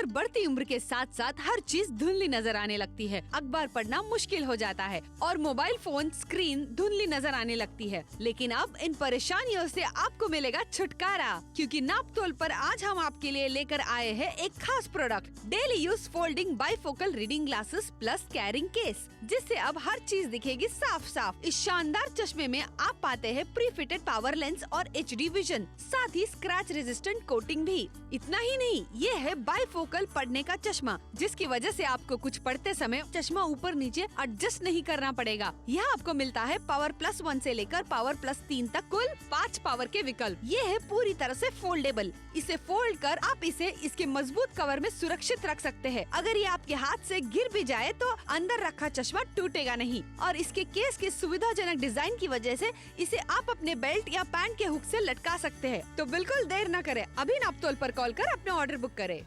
पर बढ़ती उम्र के साथ साथ हर चीज धुंधली नजर आने लगती है। अखबार पढ़ना मुश्किल हो जाता है और मोबाइल फोन स्क्रीन धुंधली नजर आने लगती है। लेकिन अब इन परेशानियों से आपको मिलेगा छुटकारा, क्योंकि नापतोल पर आज हम आपके लिए लेकर आए हैं एक खास product, daily use folding bifocal reading glasses plus carrying case, जिससे अब हर चीज दिखेगी साफ साफ। इस शानदार चश्मे में आप पाते हैं प्री फिटेड पावर लेंस और HD विजन, साथ ही स्क्रैच रेजिस्टेंट कोटिंग भी। इतना ही नहीं, ये है बाइफोकल पढ़ने का चश्मा, जिसकी वजह से आपको कुछ पढ़ते समय चश्मा ऊपर नीचे एडजस्ट नहीं करना पड़ेगा। यह आपको मिलता है पावर +1 से लेकर पावर +3 तक, कुल 5 पावर के विकल्प। ये है पूरी तरह से फोल्डेबल। इसे फोल्ड कर आप इसे इसके मजबूत कवर में सुरक्षित रख सकते हैं। अगर ये आपके हाथ से गिर भी जाए तो अंदर रखा चश्मा टूटेगा नहीं। और इसके केस के सुविधाजनक डिजाइन की वजह से इसे आप अपने बेल्ट या पैंट के हुक से लटका सकते हैं। तो बिल्कुल देर न करें, अभी नापतोल पर कॉल कर अपने ऑर्डर बुक करें।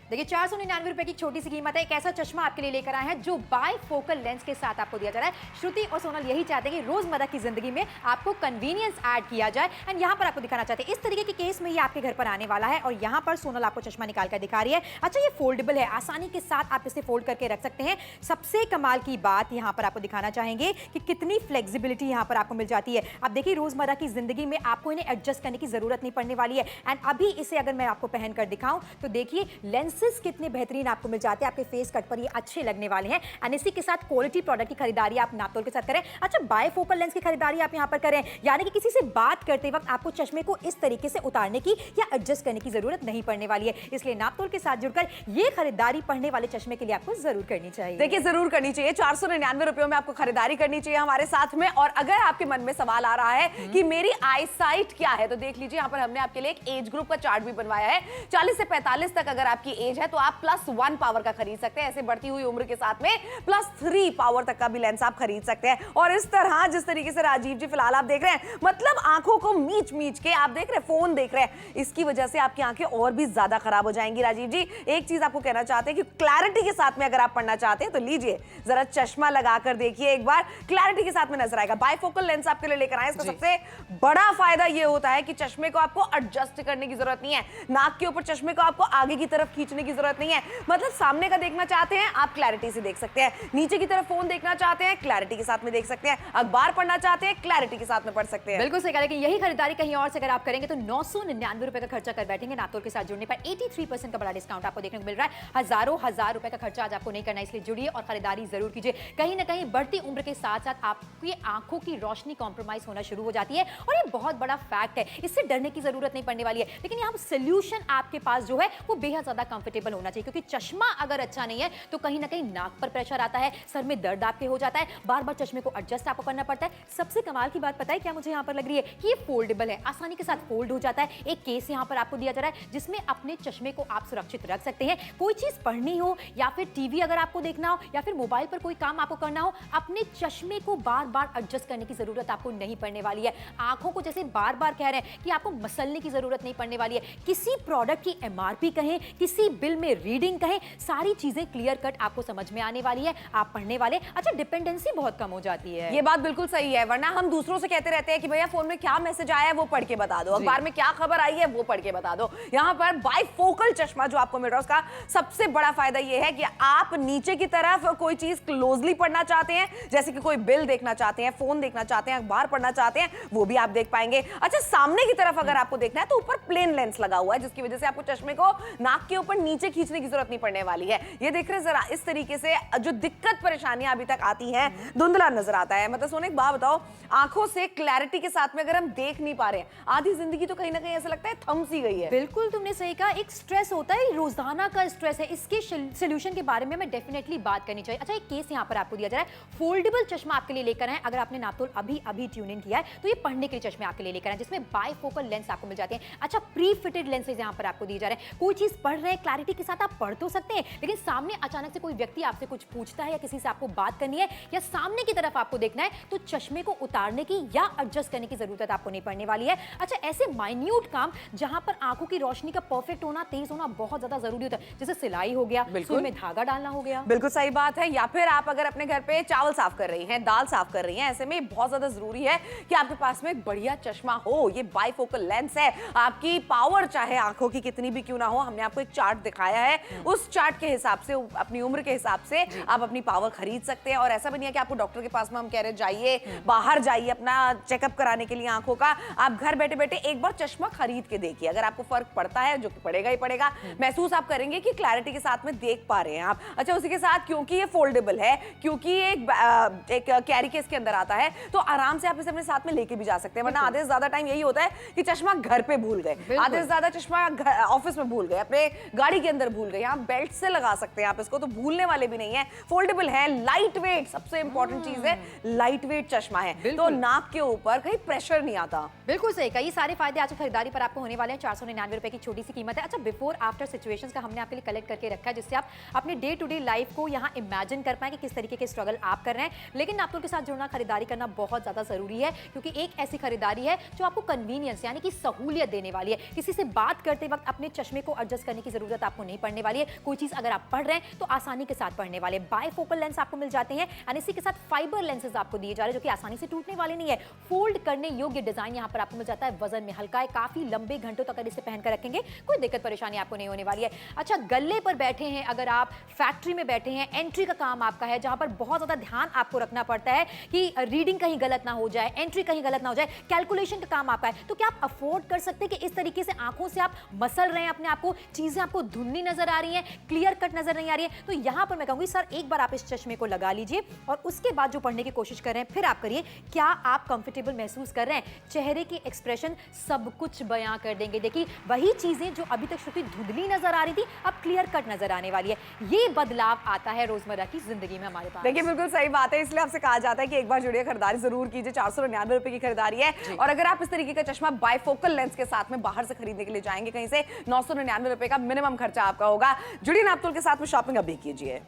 देखिए 499 रुपए की छोटी सी कीमत है। एक ऐसा चश्मा आपके लिए लेकर आए हैं जो बाइफोकल लेंस के साथ आपको दिया जा रहा है। श्रुति और सोनल यही चाहते हैं कि रोजमर्रा की जिंदगी में आपको कन्वीनियंस ऐड किया जाए, एंड यहाँ पर आपको दिखाना चाहते हैं इस तरीके के केस में ये आपके घर पर आने वाला है। और यहाँ पर सोनल आपको चश्मा निकाल कर दिखा रही है। अच्छा, ये फोल्डेबल है, आसानी के साथ आप इसे फोल्ड करके रख सकते हैं। सबसे कमाल की बात यहाँ पर आपको दिखाना चाहेंगे कि कितनी फ्लेक्सिबिलिटी यहाँ पर आपको मिल जाती है। अब देखिए रोजमर्रा की जिंदगी में आपको इन्हें एडजस्ट करने की जरूरत नहीं पड़ने वाली है। एंड अभी इसे अगर मैं आपको पहन कर दिखाऊं तो देखिए लेंसेज कितने बेहतरीन आपको मिल जाते हैं। आपके फेस कट पर ये अच्छे लगने वाले हैं। एंड इसी के साथ क्वालिटी प्रोडक्ट की खरीदारी आप नापतोल के साथ करें। अच्छा, बाइफोकल लेंस की खरीदारी आप यहाँ पर करें, यानी कि किसी से बात करते वक्त आपको चश्मे को इस तरीके से उतारने की या एडजस्ट करने की जरूरत नहीं पड़ने वाली है। इसलिए नापतोल के साथ जुड़कर ये खरीदारी पढ़ने वाले चश्मे के लिए आपको जरूर करनी चाहिए। देखिए जरूर करनी चाहिए। 499 रुपयों में आपको खरीदारी करनी चाहिए हमारे साथ में। और अगर आपके मन में सवाल आ रहा है कि मेरी आई साइट क्या है, तो देख लीजिए यहाँ पर हमने आपके लिए एक एज ग्रुप का चार्ट भी बनवाया है। 40 से 45 तक अगर आपकी एज है तो आप +1 पावर का खरीद सकते हैं। ऐसे बढ़ती हुई उम्र के साथ में +3 पावर तक का भी लेंस आप खरीद सकते हैं। और इस तरह जिस तरीके से राजीव जी फिलहाल आप देख रहे हैं, मतलब आंखों को मीच मीच के आप देख रहे हैं, फोन देख रहे हैं, इसकी वजह से आपकी आंखें और भी ज्यादा खराब हो जाएंगी। राजीव जी एक चीज आपको कहना चाहते हैं कि क्लैरिटी के साथ में अगर आप पढ़ना चाहते हैं तो लीजिए जरा चश्मा लगाकर देखिए, एक बार क्लैरिटी के साथ में नजर आएगा। बाइफोकल लेंस आपके लिए लेकर आए। इसका सबसे बड़ा फायदा यह होता है कि चश्मे को आपको एडजस्ट करने की जरूरत नहीं है। नाक के ऊपर चश्मे को आपको आगे की तरफ खींचने की जरूरत नहीं है। मतलब सामने का देखना चाहते हैं आप क्लैरिटी से देख सकते हैं, नीचे की तरफ फोन देखना चाहते हैं क्लैरिटी के साथ में देख सकते हैं, अखबार पढ़ना चाहते हैं क्लैरिटी के साथ में पढ़ सकते हैं। बिल्कुल सही कहा। लेकिन यही खरीदारी कहीं और से अगर आप करेंगे तो 999 रुपए का खर्चा कर बैठेंगे। नापतोल के साथ जुड़ने पर 83% का बड़ा डिस्काउंट आपको देखने को मिल रहा है। हजारों हजार रुपए का खर्चा आज आपको नहीं करना, इसलिए जुड़िए और खरीदारी जरूर कीजिए। कहीं ना कहीं बढ़ती उम्र के साथ साथ आपकी आंखों की रोशनी कॉम्प्रोमाइज होना शुरू हो जाती है और ये बहुत बड़ा फैक्ट है। इससे डरने की जरूरत नहीं पड़ने वाली है। लेकिन यहाँ सोल्यूशन आपके पास जो है वो बेहद ज्यादा कंफर्टेबल होना चाहिए, क्योंकि चश्मा अगर अच्छा नहीं है तो कहीं ना कहीं नाक पर प्रेशर आता है, सर में दर्द आपके हो जाता है, बार बार चश्मे को एडजस्ट आपको करना पड़ता है। सबसे कमाल की बात पता है क्या मुझे यहाँ पर लग रही है कि ये फोल्डेबल है, आसानी के साथ फोल्ड हो जाता है। एक केस यहाँ पर आपको दिया जा रहा है जिसमें अपने चश्मे को आप सुरक्षित रख सकते हैं। कोई चीज पढ़नी हो या फिर टीवी अगर आपको देखना हो या फिर मोबाइल पर कोई काम आपको करना हो, अपने चश्मे को बार बार एडजस्ट करने की जरूरत आपको नहीं पड़ने वाली है। आंखों को जैसे बार बार कह रहे हैं कि आपको मसलने की जरूरत नहीं पड़ने वाली है। किसी प्रोडक्ट की MRP कहें, किसी बिल में रीडिंग कहें, सारी चीजें क्लियर कट आपको समझ में आने वाली है। आप पढ़ने वाले, अच्छा डिपेंडेंसी बहुत कम हो जाती है। ये बात बिल्कुल सही है, वरना हम दूसरों से कहते रहते हैं कि भैया फोन में क्या मैसेज आया है वो पढ़ के बता दो, अखबार में क्या खबर आई है वो पढ़ के बता दो। यहाँ पर बाइफोकल चश्मा जो आपको मिल रहा है उसका सबसे बड़ा फायदा ये है कि आप नीचे की तरफ कोई चीज क्लोजली पढ़ना चाहते हैं, जैसे कि कोई बिल देखना चाहते हैं, फोन देखना चाहते हैं, अखबार पढ़ना चाहते हैं, वो भी आप देख पाएंगे। अच्छा, सामने की तरफ अगर आपको देखना है तो ऊपर प्लेन लेंस लगा हुआ है, जिसकी वजह से आपको चश्मे को नाक के ऊपर नीचे खींचने की जरूरत नहीं पड़ने वाली है। ये देख रहे हैं जरा, इस तरीके से जो दिक्कत परेशानियां अभी तक आती हैं, धुंधला नजर आता है। मतलब सोने एक बात बताओ, आंखों से क्लैरिटी के साथ में अगर हम देख नहीं पा रहे हैं, आधी जिंदगी तो कहीं ना कहीं ऐसा लगता है थम सी गई है। बिल्कुल तुमने सही कहा, एक स्ट्रेस होता है, रोजाना का स्ट्रेस है। इसके सोल्यूशन के बारे में मैं डेफिनेटली बात करनी चाहिए। अच्छा, एक केस यहाँ पर आपको दिया जा रहा है, फोल्डेबल चश्मा आपके लिए लेकर आए। अगर आपने नापतोल अभी ट्यून इन किया है तो ये पढ़ने के लिए चश्मे आपके लिए लेकर आए, जिसमें बाइफोकल लेंस आपको मिल जाते हैं। अच्छा, प्री फिटेड लेंसेज यहाँ पर आपको दिए जा रहे हैं। कोई चीज पढ़ रहे हैं, क्लैरिटी के साथ आप पढ़ तो सकते हैं, लेकिन सामने अचानक से कोई व्यक्ति आपसे कुछ पूछता है या किसी से आपको बात करनी है या सामने की तरफ आपको देखना है तो चश्मे को उतारने की या एडजस्ट करने की जरूरत आपको नहीं पड़ने वाली है। अच्छा, ऐसे माइन्यूट काम जहां पर आंखों की रोशनी का परफेक्ट होना, तेज होना बहुत ज्यादा जरूरी होता है, जैसे सिलाई हो गया, सुई में धागा डालना हो गया। बिल्कुल सही बात है। या फिर आप अगर अपने घर पे चावल साफ कर रही हैं, दाल साफ कर रही हैं, ऐसे में बहुत ज्यादा जरूरी है कि आपके पास में एक बढ़िया चश्मा हो। ये बाइफोकल लेंस है, आपकी पावर चाहे आंखों की कितनी भी क्यों ना हो, हमने आपको एक चार्ट दिखाया है उस चार्ट के हिसाब से, अपनी उम्र के हिसाब से आप अपनी पावर खरीद सकते हैं। और ऐसा भी नहीं है कि आपको डॉक्टर के पास में हम कह रहे हैं जाइए, बाहर जाइए अपना चेकअप कराने के लिए आंखों का। आप घर बैठे बैठे एक बार चश्मा खरीद के देखिए, अगर आपको फर्क पड़ता है, जो कि पड़ेगा ही पड़ेगा, महसूस आप करेंगे कि क्लैरिटी के साथ में देख पा रहे हैं आप। अच्छा, उसी के साथ क्योंकि ये फोल्डेबल है, क्योंकि एक कैरी केस के अंदर आता है, तो आराम से आप इसे अपने साथ में लेके भी जा सकते हैं। वरना आधे से ज्यादा टाइम यही होता है कि चश्मा घर पे भूल गए, आधे से ज्यादा चश्मा ऑफिस में भूल गए, अपने गाड़ी के अंदर भूल गए। यहाँ बेल्ट से लगा सकते हैं आप इसको, तो भूलने वाले भी नहीं है। फोल्डेबल है, लाइट वेट, सबसे इंपॉर्टेंट चीज है लाइट वेट चश्मा है, तो नाक के ऊपर कहीं प्रेशर नहीं आता। बिल्कुल सही, कई सारे फायदे आज खरीदारी पर आपको होने वाले हैं। 499 रुपए की छोटी सी कीमत है। अच्छा, बिफोर आफ्टर सिचुएशंस का हमने आपके लिए कलेक्ट करके रखा है, जिससे आप अपने डे टू डे लाइफ को यहाँ इमेजिन कर पाएंगे किस तरीके के स्ट्रगल आप कर रहे हैं। लेकिन नापतोल के साथ जुड़ना, खरीदारी करना बहुत ज्यादा जरूरी है, क्योंकि एक ऐसी खरीदारी है जो आपको कन्वीनियंस यानी कि सहूलियत देने वाली है। किसी से बात करते वक्त अपने चश्मे को एडजस्ट करने की जरूरत आपको नहीं पड़ने वाली है। कोई चीज अगर आप पढ़ रहे हैं तो आसानी के साथ पढ़ने वाले। बायफोकल लेंस आपको मिल जाते हैं, और इसी के साथ फाइबर लेंसेज आपको दिए जा रहे हैं, जो कि आसानी से टूटने वाले नहीं है। फोल्ड करने योग्य डिजाइन यहाँ पर आपको मिल जाता है, वजन में हल्का है, काफी लंबे घंटों तक अगर इसे पहनकर रखेंगे कोई दिक्कत परेशानी आपको नहीं होने वाली है। अच्छा, गले पर बैठे हैं, अगर आप फैक्ट्री में बैठे हैं, एंट्री का काम आपका है, जहां पर बहुत ज्यादा ध्यान आपको रखना पड़ता है कि रीडिंग कहीं गलत ना हो जाए, एंट्री कहीं गलत ना हो जाए, कैलकुलेशन का काम आपका है, तो क्या आप अफोर्ड कर सकते हैं कि इस तरीके से आंखों से आप मसल रहे हैं अपने आप को, चीजें आपको धुंधली नजर आ रही हैं, क्लियर कट नजर नहीं आ रही है, तो यहां पर मैं कहूंगी सर एक बार आप इस चश्मे को लगा लीजिए और उसके बाद जो पढ़ने की कोशिश कर रहे हैं फिर आप करिए। क्या आप कंफर्टेबल महसूस कर रहे हैं? चेहरे की एक्सप्रेशन सब कुछ बयां कर देंगे। देखिए, वही चीजें जो अभी तक श्रुति धुंधली नजर आ रही थी अब क्लियर कट नजर आने वाली है। ये बदलाव आता है रोजमर्रा की जिंदगी में हमारे पास। देखिए, बिल्कुल सही बात है, इसलिए आपसे कहा जाता है कि एक बार जुड़िए, खरीदारी जरूर कीजिए। 499 रुपए की खरीदारी है, और अगर आप इस तरीके का चश्मा बायफोकल लेंस के साथ में बाहर से खरीदने के लिए जाएंगे कहीं से, 999 रुपए का मिनिमम खर्चा आपका होगा। जुड़िए नापतोल के साथ में, शॉपिंग अभी कीजिए।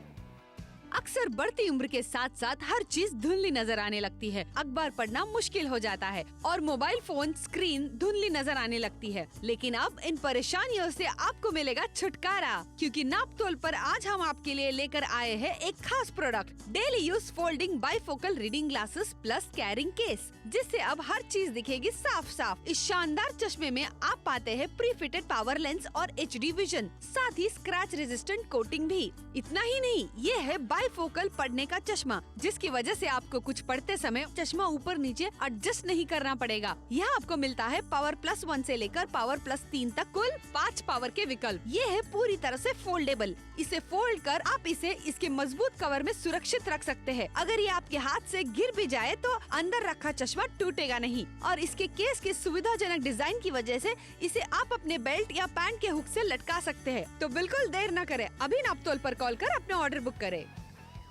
अक्सर बढ़ती उम्र के साथ साथ हर चीज धुंधली नजर आने लगती है। अखबार पढ़ना मुश्किल हो जाता है और मोबाइल फोन स्क्रीन धुंधली नजर आने लगती है। लेकिन अब इन परेशानियों से आपको मिलेगा छुटकारा, क्योंकि नापतोल पर आज हम आपके लिए लेकर आए हैं एक खास product, daily use folding bifocal reading glasses plus carrying case, जिससे अब हर चीज दिखेगी साफ साफ। इस शानदार चश्मे में आप पाते हैं प्री फिटेड पावर लेंस और HD विजन, साथ ही स्क्रैच रेजिस्टेंट कोटिंग भी। इतना ही नहीं, ये है बाइफोकल पढ़ने का चश्मा, जिसकी वजह से आपको कुछ पढ़ते समय चश्मा ऊपर नीचे एडजस्ट नहीं करना पड़ेगा। यह आपको मिलता है पावर +1 से लेकर पावर +3 तक, कुल 5 पावर के विकल्प। ये है पूरी तरह से फोल्डेबल। इसे फोल्ड कर आप इसे इसके मजबूत कवर में सुरक्षित रख सकते हैं। अगर ये आपके हाथ से गिर भी जाए तो अंदर रखा चश्मा टूटेगा नहीं। और इसके केस के सुविधाजनक डिजाइन की वजह से इसे आप अपने बेल्ट या पैंट के हुक से लटका सकते हैं। तो बिल्कुल देर न करें, अभी नापतोल पर कॉल कर अपने ऑर्डर बुक करें।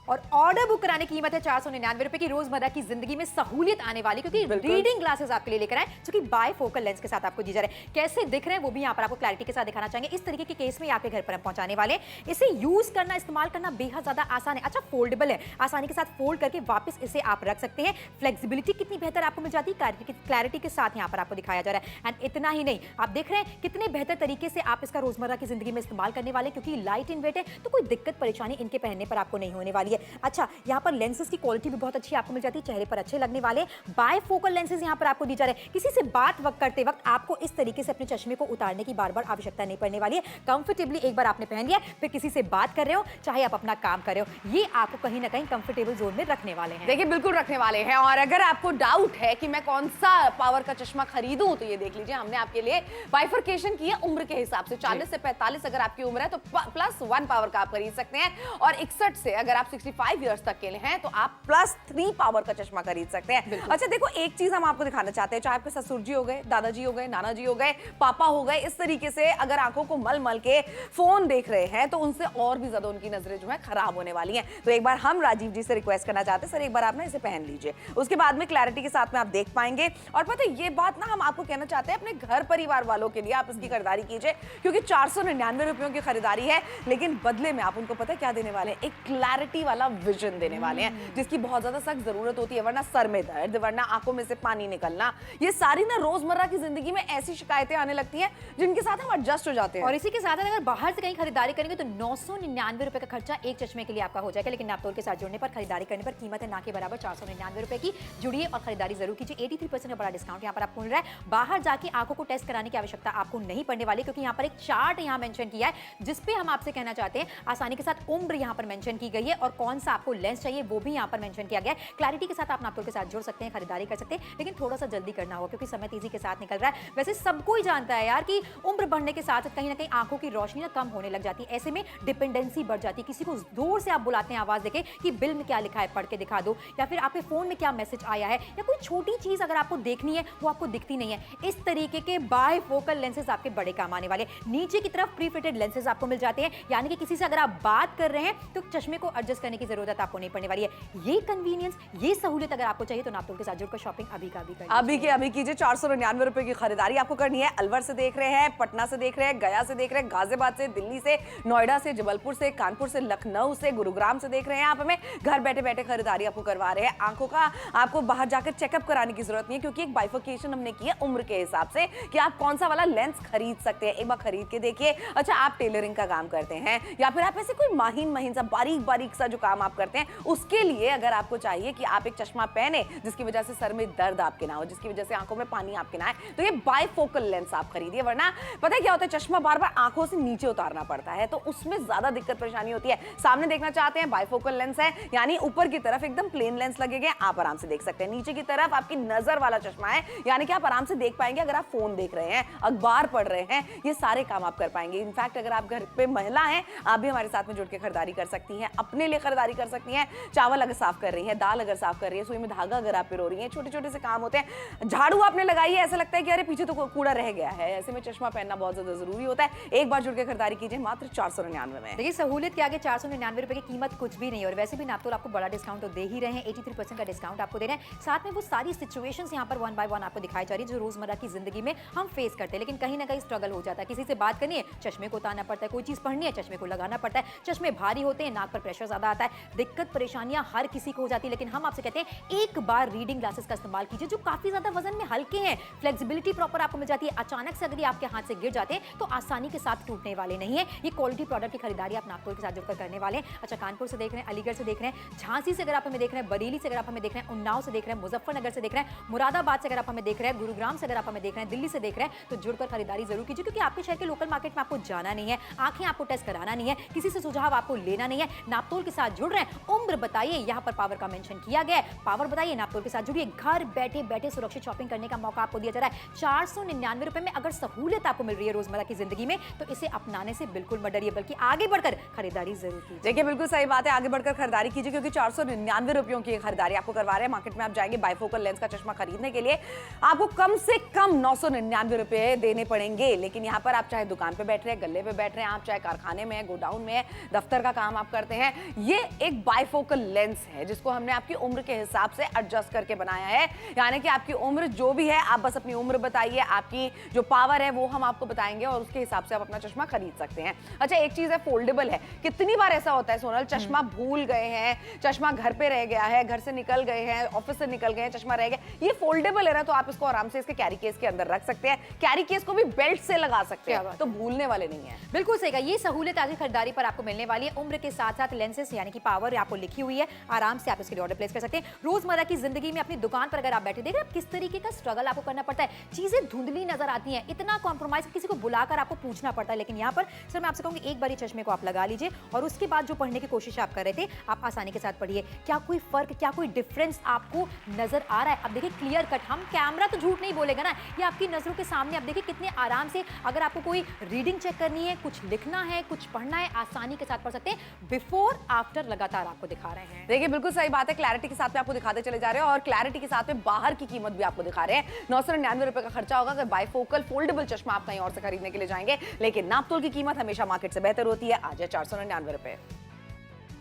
और ऑर्डर बुक कराने की कीमत है 499 रुपए की। रोजमर्रा की जिंदगी में सहूलियत आने वाली, क्योंकि रीडिंग ग्लासेस आपके लिए लेकर आए जो कि बायफोकल लेंस के साथ आपको दी जा रहे हैं। कैसे दिख रहे हैं वो भी यहाँ पर आपको क्लैरिटी के साथ दिखाना चाहेंगे। इस तरीके के केस में आपके घर पर हम पहुंचाने वाले। इसे यूज करना, इस्तेमाल करना बेहद ज्यादा आसान है। अच्छा, फोल्डेबल है, आसानी के साथ फोल्ड करके वापस इसे आप रख सकते हैं। फ्लेक्सिबिलिटी कितनी बेहतर आपको मिल जाती है, क्लैरिटी के साथ यहाँ पर आपको दिखाया जा रहा है। एंड इतना ही नहीं, आप देख रहे हैं कितने बेहतर तरीके से आप इसका रोजमर्रा की जिंदगी में इस्तेमाल करने वाले, क्योंकि लाइट इन वेट है तो कोई दिक्कत परेशानी इनके पहनने पर आपको नहीं होने वाली है। अच्छा, यहाँ पर लेंसेज की क्वालिटी भी बहुत अच्छी आपको मिल जाती है, चेहरे पर अच्छे लगने वाले बायफोकल लेंसेज यहाँ पर आपको दी जा रहे हैं। किसी से बात करते वक्त आपको इस तरीके से अपने चश्मे को उतारने की बार बार आवश्यकता नहीं पड़ने वाली है। कंफर्टेबली एक बार आपने पहन लिया, फिर किसी से बात कर रहे हो, चाहे आप अपना काम कर रहे हो, ये आपको कहीं ना कहीं कंफर्टेबल जोन में रखने वाले हैं। देखिए, बिल्कुल रखने वाले हैं। और अगर आपको डाउट है कि मैं कौन सा पावर का चश्मा खरीदूं, तो ये देख लीजिए, हमने आपके लिए बाइफरकेशन की है उम्र के हिसाब से। 40 से 45 अगर आपकी उम्र है तो +1 पावर का आप खरीद सकते हैं, और 61 से अगर आप 65 ईयर्स तक के लिए हैं तो आप +3 पावर का चश्मा खरीद सकते हैं। अच्छा, देखो, एक चीज हम आपको दिखाना चाहते हैं, चाहे आपके ससुर जी हो गए, दादाजी हो गए, नाना जी हो गए, पापा हो गए, इस तरीके से अगर आंखों को मल मल के फोन देख रहे हैं तो उनसे और भी ज्यादा उनकी नजरें जो है खराब होने वाली हैं। तो एक बार हम राजीव जी से रिक्वेस्ट करना चाहते हैं, सर एक बार आप ना इसे पहन लीजिए, उसके बाद में क्लैरिटी के साथ में आप देख पाएंगे। और पता है, ये बात ना हम आपको कहना चाहते हैं, अपने घर परिवार वालों के लिए आप इसकी खरीदारी कीजिए, क्योंकि 499 रुपयों की खरीदारी है, लेकिन बदले में आप उनको पता है क्या देने वाले हैं, एक क्लैरिटी वाला वाला विजन देने वाले हैं, जिसकी बहुत ज्यादा सख्त जरूरत होती है, वरना सर में दर्द, वरना आंखों में से पानी निकलना, ये सारी ना रोजमर्रा की जिंदगी में ऐसी शिकायतें आने लगती हैं जिनके साथ हम एडजस्ट हो जाते हैं। और इसी के साथ अगर बाहर से कहीं खरीदारी करेंगे तो 999 रुपए का खर्चा एक चश्मे के लिए आपका हो जाएगा, लेकिन नापतोल के साथ जुड़ने पर खरीदारी करने पर कीमत है ना के बराबर 499 रुपए की। जुड़िए और खरीदारी जरूर कीजिए। 83% का बड़ा डिस्काउंट यहाँ पर आपको मिल रहा है। बाहर जाके आंखों को टेस्ट कराने की आवश्यकता आपको नहीं पड़ने वाली, क्योंकि यहाँ पर एक चार्ट यहाँ मेंशन किया है जिसपे हम आपसे कहना चाहते हैं आसानी के साथ उम्र यहाँ पर मेंशन की गई है और कौन सा आपको लेंस चाहिए वो भी यहाँ पर मेंशन किया गया है। क्लैरिटी के साथ आप नापतोल के साथ जुड़ सकते हैं, खरीदारी कर सकते हैं, लेकिन थोड़ा सा जल्दी करना होगा क्योंकि समय तेजी के साथ निकल रहा है। वैसे सबको ही जानता है यार कि उम्र बढ़ने के साथ कहीं ना कहीं आंखों की रोशनी ना कम होने लग जाती है, ऐसे में डिपेंडेंसी बढ़ जाती है। किसी को दूर से आप बुलाते हैं आवाज देके कि बिल में क्या लिखा है पढ़ के दिखा दो, या फिर आपके फोन में क्या मैसेज आया है, या कोई छोटी चीज अगर आपको देखनी है वो आपको दिखती नहीं है। इस तरीके के बाय फोकल लेंसेज आपके बड़े काम आने वाले। नीचे की तरफ प्री फिटेड लेंसेज आपको मिल जाते हैं, यानी कि किसी से अगर आप बात कर रहे हैं तो चश्मे को एडजस्ट करने की जरूरत आपको नहीं पड़ने वाली है। ये कन्वीनियंस, ये सहूलियत अगर आपको चाहिए तो नापतोल के साथ जुड़कर शॉपिंग अभी का अभी कीजिए। 499 रुपए की खरीदारी आपको करनी है। अलवर से देख रहे हैं, पटना से देख रहे हैं, गया से देख रहे हैं, गाजियाबाद से, दिल्ली से, नोएडा से, जबलपुर से, कानपुर से, लखनऊ से, गुरुग्राम से देख रहे हैं। आप हमें घर बैठे बैठे खरीदारी आपको करवा रहे हैं। आंखों का आपको बाहर जाकर चेकअप कराने की जरूरत नहीं है, क्योंकि एक बाइफर्केशन हमने की है उम्र के हिसाब से कि आप कौन सा वाला लेंस खरीद सकते हैं। एक बार खरीद के देखिए। अच्छा, आप टेलरिंग का काम करते हैं या फिर आप ऐसे कोई महीन सा बारीक सा जो काम आप करते हैं, उसके लिए अगर आपको चाहिए कि आप एक चश्मा पहने जिसकी वजह से सर में दर्द आपके ना हो, जिसकी वजह से आंखों में पानी आपके ना आए, तो ये बाइफोकल लेंस आप खरीदिए। वरना पता है क्या होता है, चश्मा बार बार आंखों से नीचे उतारना पड़ता है, तो उसमें ज्यादा दिक्कत परेशानी होती है। सामने देखना चाहते हैं, बाइफोकल लेंस है, यानी ऊपर की तरफ एकदम प्लेन लेंस लगेगा, आप आराम से देख सकते हैं। नीचे की तरफ आपकी नजर वाला चश्मा है, यानी कि आप आराम से देख पाएंगे। अगर आप फोन देख रहे हैं, अखबार पढ़ रहे हैं, ये सारे काम आप कर पाएंगे। इनफैक्ट अगर आप घर पे महिला हैं, आप भी हमारे साथ में जुड़ के खरीदारी कर सकती हैं, अपने लिए खरीदारी कर सकती हैं। चावल अगर साफ कर रही हैं, दाल अगर साफ कर रही है, सुई में धागा अगर आप पिरो रही हैं, छोटे छोटे से काम होते हैं। झाड़ू आपने लगाई है, ऐसा लगता है कि अरे पीछे तो कूड़ा रह गया है, ऐसे में चश्मा पहनना बहुत ज्यादा जरूरी होता है। एक बार जुड़ के खरीदारी कीजिए मात्र 499 में। देखिए, सहूलियत के आगे 499 रुपए की कीमत कुछ भी नहीं है। और वैसे भी नापतोल आपको बड़ा डिस्काउंट तो दे ही रहे हैं, 83% का डिस्काउंट आपको दे रहे हैं। साथ में वो सारी सिचुएशंस यहाँ पर 1 बाय 1 आपको दिखाई जा रही है जो रोजमर्रा की जिंदगी में हम फेस करते हैं, लेकिन कहीं ना कहीं स्ट्रगल हो जाता है। किसी से बात करनी है, चश्मे को उतारना पड़ता है, कोई चीज पढ़नी है, चश्मे को लगाना पड़ता है, चश्मे भारी होते हैं, नाक पर प्रेशर ज्यादा आता है। दिक्कत परेशानियां हर किसी को हो जाती है, लेकिन हम आपसे कहते हैं एक बार रीडिंग ग्लासेस का इस्तेमाल कीजिए जो काफी ज्यादा वजन में हल्के हैं, फ्लेक्सिबिलिटी प्रॉपर आपको मिल जाती है। अचानक से अगर ये आपके हाथ से गिर जाते हैं तो आसानी के साथ टूटने वाले नहीं है। ये क्वालिटी प्रोडक्ट की खरीदारी आप नापतोल के साथ जुड़कर करने वाले हैं। अच्छा, कानपुर से देख रहे हैं, अलीगढ़ से देख रहे हैं, झांसी से अगर आप हमें देख रहे हैं, बरेली से अगर आप हमें देख रहे हैं, उन्नाव से देख रहे हैं, मुजफ्फरनगर से देख रहे हैं, मुरादाबाद से अगर आप हमें देख रहे हैं, गुरुग्राम से अगर आप हमें देख रहे हैं, दिल्ली से देख रहे हैं, तो जुड़कर खरीदारी जरूर कीजिए, क्योंकि आपके शहर के लोकल मार्केट में आपको जाना नहीं है, आंखें आपको टेस्ट कराना नहीं है, किसी से सुझाव आपको लेना नहीं है। नापतोल के साथ जुड़ रहे हैं, उम्र बताइए, यहाँ पर पावर का मेंशन किया गया है, पावर बताइए, नापतोल के साथ जुड़िए। घर बैठे बैठे सुरक्षित शॉपिंग करने का मौका आपको दिया जा रहा है 499 रुपए में। अगर सहूलियत आपको मिल रही है रोजमर्रा की जिंदगी में, तो इसे अपनाने से बिल्कुल मत डरिए, बल्कि आगे बढ़कर खरीदारी जरूर कीजिए। देखिए, बिल्कुल सही बात है, आगे बढ़कर खरीदारी कीजिए, क्योंकि 499 रुपयों की खरीदारी आपको करवा रहे हैं। मार्केट में आप जाएंगे बाइफोकल लेंस का चश्मा खरीदने के लिए, आपको कम से कम 999 रुपए देने पड़ेंगे। लेकिन यहाँ पर आप चाहे दुकान पे बैठ रहे हैं, गल्ले पे बैठ रहे हैं, आप चाहे कारखाने में है, गोडाउन में है, दफ्तर का काम आप करते हैं, ये एक बाइफोकल लेंस है जिसको हमने आपकी उम्र के हिसाब से एडजस्ट करके बनाया है। यानी कि आपकी उम्र जो भी है, आप बस अपनी उम्र बताइए, आपकी जो पावर है वो हम आपको बताएंगे और उसके हिसाब से आप अपना चश्मा खरीद सकते हैं। अच्छा, एक चीज है, फोल्डेबल है। कितनी बार ऐसा होता है सोनल, चश्मा भूल गए हैं, चश्मा घर पे रह गया है, घर से निकल गए हैं, ऑफिस से निकल गए हैं, चश्मा रह गया। ये फोल्डेबल है ना, तो आप इसको आराम से इसके कैरी केस के अंदर रख सकते हैं, कैरी केस को भी बेल्ट से लगा सकते हैं, तो भूलने वाले नहीं है। बिल्कुल सही कहा, ये सहूलियत आज की खरीदारी पर आपको मिलने वाली है। उम्र के साथ साथ लेंसेस यानी कि पावर आपको लिखी हुई है, आराम से आप इसके लिए ऑर्डर प्लेस कर सकते हैं। रोजमर्रा की जिंदगी में अपनी दुकान पर अगर आप बैठे, देख रहे हैं किस तरीके का स्ट्रगल आपको करना पड़ता है, चीजें धुंधली नजर आती हैं, इतना कॉम्प्रोमाइज किसी को बुलाकर आपको पूछना पड़ता है। लेकिन यहाँ पर सर मैं आपसे कहूंगी, एक बार चश्मे को आप लगा लीजिए और उसके बाद जो पढ़ने की कोशिश आप कर रहे थे, आप आसानी के साथ पढ़िए। क्या कोई फर्क, क्या कोई डिफरेंस आपको नजर आ रहा है? अब देखिए, क्लियर कट, हम कैमरा तो झूठ नहीं बोलेगा ना, ये आपकी नजरों के सामने। अब देखिए कितने आराम से, अगर आपको कोई रीडिंग चेक करनी है, कुछ लिखना है, कुछ पढ़ना है, आसानी के साथ पढ़ सकते हैं। बिफोर आफ्टर लगातार आपको दिखा रहे हैं। देखिए, बिल्कुल सही बात है, क्लैरिटी के साथ में आपको दिखाते चले जा रहे हैं और क्लैरिटी के साथ में बाहर की कीमत भी आपको दिखा रहे हैं। 999 रुपए का खर्चा होगा अगर बाइफोकल फोल्डेबल चश्मा आप कहीं और से खरीदने के लिए जाएंगे, लेकिन नापतोल की कीमत हमेशा मार्केट से बेहतर होती है। आज है 499 रुपए।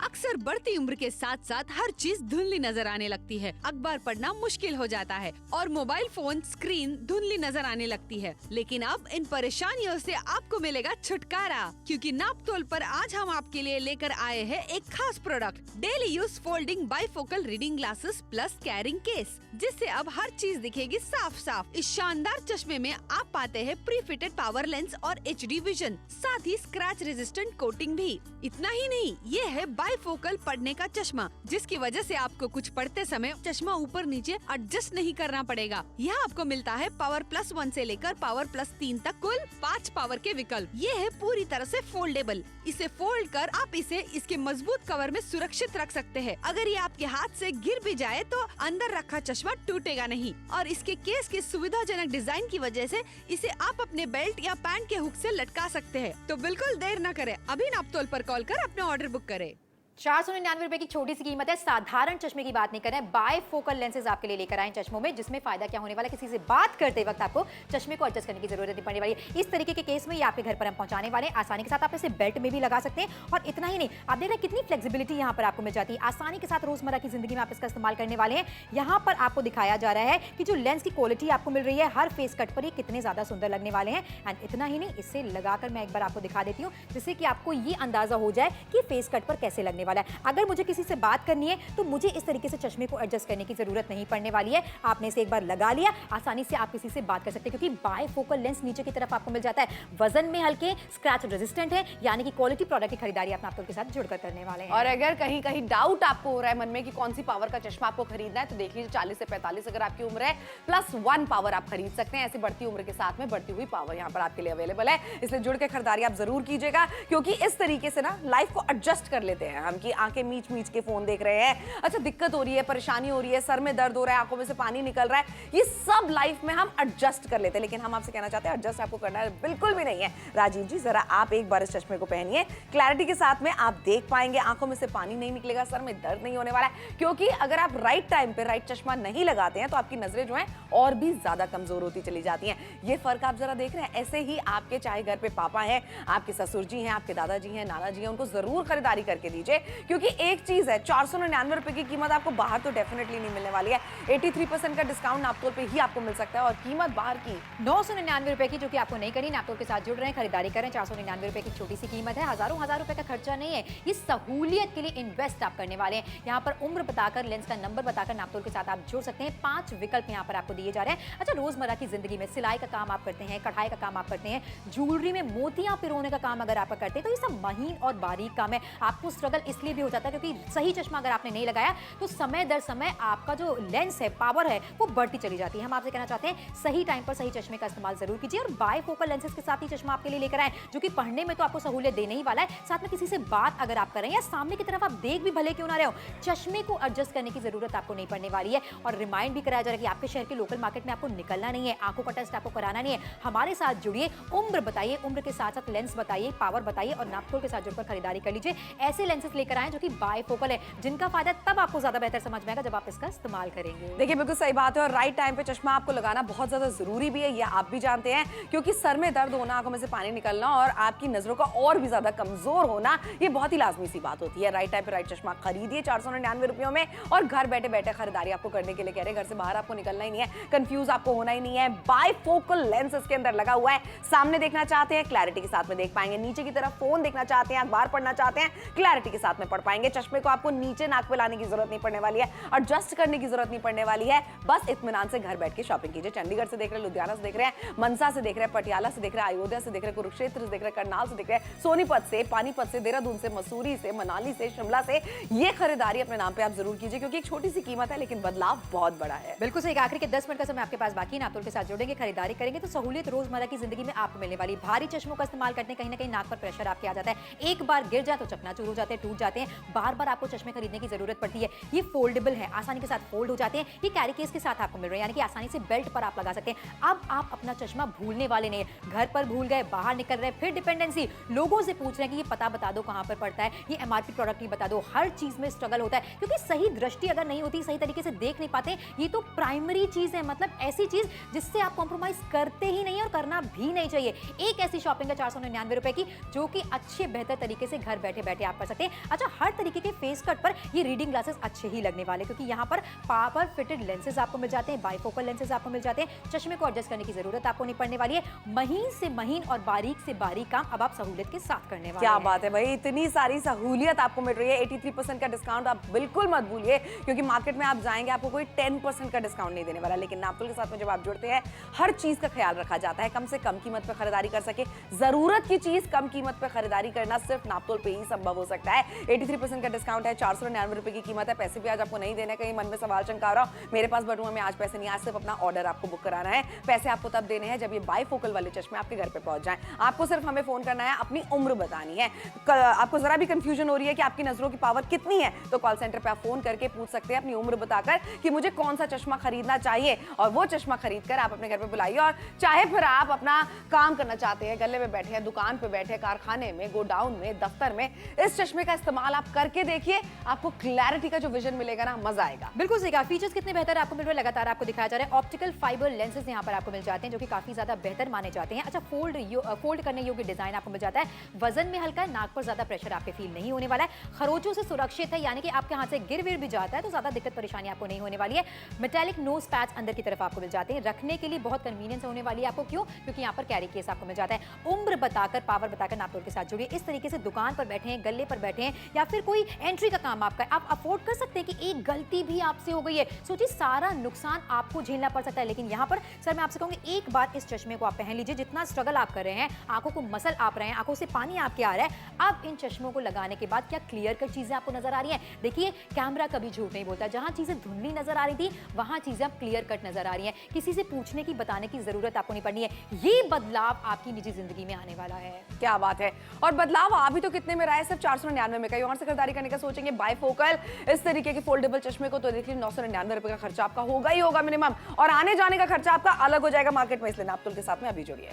अक्सर बढ़ती उम्र के साथ साथ हर चीज धुंधली नजर आने लगती है। अखबार पढ़ना मुश्किल हो जाता है और मोबाइल फोन स्क्रीन धुंधली नजर आने लगती है। लेकिन अब इन परेशानियों से आपको मिलेगा छुटकारा, क्योंकि नापतोल पर आज हम आपके लिए लेकर आए हैं एक खास product, daily use folding bifocal reading glasses plus carrying case, जिससे अब हर चीज दिखेगी साफ साफ। इस शानदार चश्मे में आप पाते हैं प्री फिटेड पावर लेंस और HD विजन, साथ ही स्क्रैच रेजिस्टेंट कोटिंग भी। इतना ही नहीं, ये है बाइफोकल पढ़ने का चश्मा, जिसकी वजह से आपको कुछ पढ़ते समय चश्मा ऊपर नीचे एडजस्ट नहीं करना पड़ेगा। यहाँ आपको मिलता है पावर +1 से लेकर पावर +3 तक कुल 5 पावर के विकल्प। ये है पूरी तरह से फोल्डेबल। इसे फोल्ड कर आप इसे इसके मजबूत कवर में सुरक्षित रख सकते हैं। अगर ये आपके हाथ से गिर भी जाए तो अंदर रखा चश्मा टूटेगा नहीं। और इसके केस के सुविधाजनक डिजाइन की वजह से इसे आप अपने बेल्ट या पैंट के हुक से लटका सकते हैं। तो बिल्कुल देर न करें, अभी नापतोल पर कॉल कर अपने ऑर्डर बुक करें। 499 रुपए की छोटी सी कीमत है। साधारण चश्मे की बात नहीं कर रहे हैं, बायफोकल लेंसेज आपके लिए लेकर आए चश्मों में, जिसमें फायदा क्या होने वाला है, किसी से बात करते वक्त आपको चश्मे को एडजस्ट करने की जरूरत नहीं पड़ने वाली है। इस तरीके के केस में ये आपके घर पर हम पहुंचाने वाले हैं। आसानी के साथ आप इसे बेल्ट में भी लगा सकते हैं। और इतना ही नहीं, आप देख रहे हैं कितनी फ्लेक्सिबिलिटी यहाँ पर आपको मिल जाती है। आसानी के साथ रोजमर्रा की जिंदगी में आप इसका इस्तेमाल करने वाले हैं। यहाँ पर आपको दिखाया जा रहा है कि जो लेंस की क्वालिटी आपको मिल रही है हर फेस कट पर, ये कितने ज्यादा सुंदर लगने वाले हैं। एंड इतना ही नहीं, इसे लगाकर मैं एक बार आपको दिखा देती हूँ, जिससे कि आपको ये अंदाजा हो जाए कि फेस कट पर कैसे लगने वाला है। अगर मुझे किसी से बात करनी है तो मुझे इस तरीके से चश्मे को एडजस्ट करने की जरूरत नहीं पड़ने वाली है। आपने इसे एक बार लगा लिया, आसानी से आप किसी से बात कर सकते हैं, क्योंकि बायफोकल लेंस नीचे की तरफ आपको मिल जाता है। वजन में हल्के, स्क्रैच रेजिस्टेंट है, यानी कि क्वालिटी प्रोडक्ट की खरीदारी आप नापतोल के साथ जुड़कर करने वाले हैं। और अगर कहीं कहीं डाउट आपको हो रहा है मन में कि कौन सी पावर का चश्मा आपको खरीदना है, तो देख लीजिए 40 से 45 अगर आपकी उम्र है, +1 पावर आप खरीद सकते हैं। ऐसी बढ़ती उम्र के साथ में बढ़ती हुई पावर यहाँ पर आपके लिए अवेलेबल है। इसलिए जुड़ के खरीदारी आप जरूर कीजिएगा, क्योंकि इस तरीके से ना लाइफ को एडजस्ट कर लेते हैं हम, कि आंखें मीच मीच के फोन देख रहे हैं, अच्छा दिक्कत हो रही है, परेशानी हो रही है, सर में दर्द हो रहा है, आंखों में से पानी निकल रहा है, ये सब लाइफ में हम एडजस्ट कर लेते हैं। लेकिन हम आपसे कहना चाहते हैं एडजस्ट आपको करना है बिल्कुल भी नहीं है। राजीव जी, जरा आप एक बार इस चश्मे को पहनिए, क्लैरिटी के साथ में आप देख पाएंगे, आंखों में से पानी नहीं निकलेगा, सर में दर्द नहीं होने वाला है। क्योंकि अगर आप राइट टाइम पे राइट चश्मा नहीं लगाते हैं तो आपकी नजरें जो हैं और भी ज्यादा कमजोर होती चली जाती हैं। ये फर्क आप जरा देख रहे हैं। ऐसे ही आपके चाहे घर पे पापा हैं, आपके ससुर जी हैं, आपके दादाजी हैं, नाना जी हैं, उनको जरूर खरीदारी करके दीजिए। क्योंकि एक चीज है, 499 रुपए की कीमत आपको बाहर तो डेफिनेटली नहीं मिलने वाली है। 83% का डिस्काउंट नापतोल पे ही आपको मिल सकता है, और कीमत बाहर की 999 रुपए की, जो कि आपको नहीं करनी। नापतोल के साथ जुड़ रहे हैं, खरीदारी करें। 499 रुपए की छोटी सी कीमत है, हजारों हजार रुपए का खर्चा नहीं है। ये सहूलियत के लिए इन्वेस्ट आप करने वाले हैं। यहाँ पर उम्र बताकर, लेंस का नंबर बताकर नापतोल के साथ आप जुड़ सकते हैं। 5 विकल्प यहाँ पर आपको दिए जा रहे हैं। अच्छा, रोजमर्रा की जिंदगी में सिलाई का काम आप करते हैं, कढ़ाई का काम आप करते हैं, ज्वेलरी में मोतियां पिरोने का काम अगर आप करते हैं, तो ये सब महीन और बारीक काम है। आपको स्ट्रगल इसलिए भी हो जाता है क्योंकि सही चश्मा अगर आपने नहीं लगाया तो समय दर समय आपका जो लेंस है, पावर है, वो बढ़ती चली जाती है। हम आपसे कहना चाहते हैं सही टाइम पर सही चश्मे का इस्तेमाल जरूर कीजिए। और बायफोकल लेंसेज के साथ ही चश्मा आपके लिए लेकर आए, जो कि पढ़ने में तो आपको सहूलियत देने ही वाला है, साथ में किसी से बात अगर आप करें या सामने की तरफ आप देख भी भले क्यों ना रहे हो, चश्मे को एडजस्ट करने की जरूरत आपको नहीं पड़ने वाली है। और रिमाइंड भी कराया जा रहा है कि आपके शहर के लोकल मार्केट में आपको निकलना नहीं है, आंखों का टेस्ट आपको कराना नहीं है। हमारे साथ जुड़िए, उम्र बताइए, उम्र के साथ साथ लेंस बताइए, पावर बताइए, और नापतोल के साथ जुड़कर खरीदारी कर लीजिए। ऐसे लेंसेज लेकर आए जो कि बायफोकल है, जिनका फायदा तब आपको ज्यादा बेहतर समझ में आएगा जब आप इसका इस्तेमाल करेंगे। देखिए, बिल्कुल सही बात है। और राइट टाइम पे चश्मा आपको लगाना बहुत ज्यादा जरूरी भी है, ये आप भी जानते हैं। क्योंकि सर में दर्द होना, आंखों में से पानी निकलना और आपकी नजरों का और भी ज्यादा कमजोर होना, ये बहुत ही लाजमी सी बात होती है। राइट टाइम पे राइट चश्मा खरीदिए 499 रुपयों में, और घर बैठे बैठे खरीदारी आपको करने के लिए कह रहे हैं। घर से बाहर आपको निकलना ही नहीं है, कंफ्यूज आपको होना ही नहीं है। बायफोकल लेंस इसके अंदर लगा हुआ है। सामने देखना चाहते हैं, क्लैरिटी के साथ में देख पाएंगे। नीचे की तरफ फोन देखना चाहते हैं, अखबार पढ़ना चाहते हैं, क्लैरिटी के साथ में पढ़ पाएंगे। चश्मे को आपको नीचे नाक पे लाने की जरूरत नहीं पड़ने वाली है, एडजस्ट करने की जरूरत नहीं पड़ने वाली है। बस इत्मीनान से घर बैठ के शॉपिंग कीजिए। चंडीगढ़ से देख रहे हैं, लुधियाना से देख रहे हैं, मनसा से देख रहे हैं, पटियाला से देख रहे हैं, अयोध्या से देख रहे हैं, कुरुक्षेत्र से देख रहे हैं, करनाल से देख रहे हैं, सोनीपत से, पानीपत से, देहरादून से, मसूरी से, मनाली से, शिमला से। ये खरीदारी अपने नाम पे आप जरूर कीजिए, क्योंकि एक छोटी सी कीमत है लेकिन बदलाव बहुत बड़ा है। बिल्कुल सही। आखिरी के 10 मिनट का समय आपके पास बाकी है। नापतोल के साथ जुड़ेंगे, खरीदारी करेंगे तो सहूलियत रोजमर्रा की जिंदगी में आपको मिलने वाली। भारी चश्मों का इस्तेमाल करते हैं, कहीं ना कहीं नाक पर प्रेशर आपके आ जाता है, एक बार गिर जाए तो चकनाचूर हो जाते हैं, टूट जाते हैं, बार बार आपको चश्मे खरीदने की जरूरत पड़ती है। ये फोल्डेबल है, आसानी के साथ फोल्ड हो जाते हैं। ये कैरी केस के साथ आपको मिल रहे हैं, यानी कि आसानी से बेल्ट पर आप लगा सकते हैं। अब आप अपना चश्मा भूलने वाले नहीं है। घर पर भूल गए, बाहर निकल रहे, फिर डिपेंडेंसी, लोगों से पूछ रहे हैं कि ये पता बता दो कहां पर पड़ता है, ये MRP प्रोडक्ट ही बता दो। हर चीज में स्ट्रगल होता है, क्योंकि सही दृष्टि अगर नहीं होती, सही तरीके से देख नहीं पाते, ये तो प्राइमरी चीज है, मतलब ऐसी चीज जिससे आप कॉम्प्रोमाइज करते ही नहीं और करना भी नहीं चाहिए। एक ऐसी शॉपिंग है 499 रुपए की, जो कि अच्छे बेहतर तरीके से घर बैठे बैठे आप कर सकते हैं। अच्छा, हर तरीके के फेस कट पर ये रीडिंग ग्लासेस अच्छे ही लगने वाले, क्योंकि यहाँ पर पावर फिटेड लेंसेज आपको मिल जाते हैं, बाइफोकल लेंसेज आपको मिल जाते हैं, चश्मे को एडजस्ट करने की जरूरत आपको नहीं पड़ने वाली है। महीन से महीन और बारीक से बारीक काम अब आप सहूलियत के साथ करने वाले क्या हैं। बात है भाई, इतनी सारी सहूलियत आपको मिल रही है। 83% का डिस्काउंट आप बिल्कुल मत भूलिए, क्योंकि मार्केट में आप जाएंगे आपको कोई 10% का डिस्काउंट नहीं देने वाला, लेकिन नापतोल के साथ में जब आप जुड़ते हैं हर चीज का ख्याल रखा जाता है, कम से कम कीमत पर खरीदारी कर सके। जरूरत की चीज कम कीमत पर खरीदारी करना सिर्फ नापतोल पे ही संभव हो सकता है। 83% का डिस्काउंट है, 499 रुपए की कीमत है। पैसे भी आज आपको नहीं देने, कहीं मन में सवाल शंका आ रहा हो मेरे पास बटुआ में आज पैसे नहीं, आज सिर्फ अपना ऑर्डर आपको बुक कराना है। पैसे आपको तब देने हैं जब ये बाइफोकल वाले चश्मे आपके घर पे पहुंच जाएं। आपको सिर्फ हमें फोन करना है, अपनी उम्र बतानी है। आपको जरा भी कंफ्यूजन हो रही है कि आपकी नजरों की पावर कितनी है, तो कॉल सेंटर पे आप फोन करके पूछ सकते हैं अपनी उम्र बताकर कि मुझे कौन सा चश्मा खरीदना चाहिए, और वो चश्मा खरीद कर आप अपने घर पे बुलाइए। और चाहे फिर आप अपना काम करना चाहते हैं, गले में बैठे हैं, दुकान पे बैठे, कारखाने में, गोडाउन में, दफ्तर में, इस चश्मे का इस्तेमाल आप करके देखिए, आपको क्लैरिटी का जो विजन मिलेगा ना, मजा आएगा। बिल्कुल सही कहा। फीचर्स कितने बेहतर आपको मिल रहे हैं, लगातार आपको दिखाया जा रहा है। ऑप्टिकल फाइबर लेंसेज यहाँ पर आपको मिल जाते हैं, जो कि काफी ज्यादा बेहतर माने जाते हैं। अच्छा, फोल्ड करने योग्य डिजाइन आपको मिल जाता है। वजन में हल्का है, नाक पर ज्यादा प्रेशर आपके फील नहीं होने वाला है। खरोचों से सुरक्षित है, यानी कि आपके हाथ से गिर विर भी जाता है तो ज्यादा दिक्कत परेशानी आपको नहीं होने वाली है। मेटालिक नोज पैड्स अंदर की तरफ आपको मिल जाते हैं, रखने के लिए बहुत कन्वीनियंस होने वाली है आपको। क्यों? क्योंकि यहाँ पर कैरी केस आपको मिल जाता है। उम्र बताकर, पावर बताकर नापतोल के साथ जुड़िए। इस तरीके से दुकान पर बैठे हैं, गले पर बैठे हैं, या फिर कोई एंट्री का काम आपका है, आप अफोर्ड कर सकते हैं कि एक गलती भी आपसे हो गई है, सोचिए सारा नुकसान आपको झेलना पड़ सकता है। लेकिन यहाँ पर सर मैं आपसे कहूंगी, एक बार इस चश्मे को आप पहन लीजिए। जितना स्ट्रगल आप कर रहे हैं, आंखों को मसल आप रहे हैं, आंखों से पानी आपके आ रहा है, अब इन चश्मों को लगाने के बाद क्या क्लियर कट चीजें आपको नजर आ रही हैं। देखिए, कैमरा कभी झूठ नहीं बोलता, जहां चीजें धुंधली नजर आ रही थी वहां चीजें अब क्लियर कट नजर आ रही हैं। किसी से पूछने की, बताने की जरूरत आपको नहीं पड़नी है। ये बदलाव आपकी निजी जिंदगी में आने वाला है। क्या बात है। और बदलाव आ भी तो कितने में रहा है, सिर्फ 499 में। कहीं और से खरीदारी करने का सोचेंगे बाइफोकल इस तरीके के फोल्डेबल चश्मे को, तो देखिए 999 रुपए का खर्चा आपका होगा ही होगा मिनिमम, और आने जाने का खर्चा आपका अलग हो जाएगा मार्केट में। इसलिए नापतोल के साथ में अभी जुड़िए।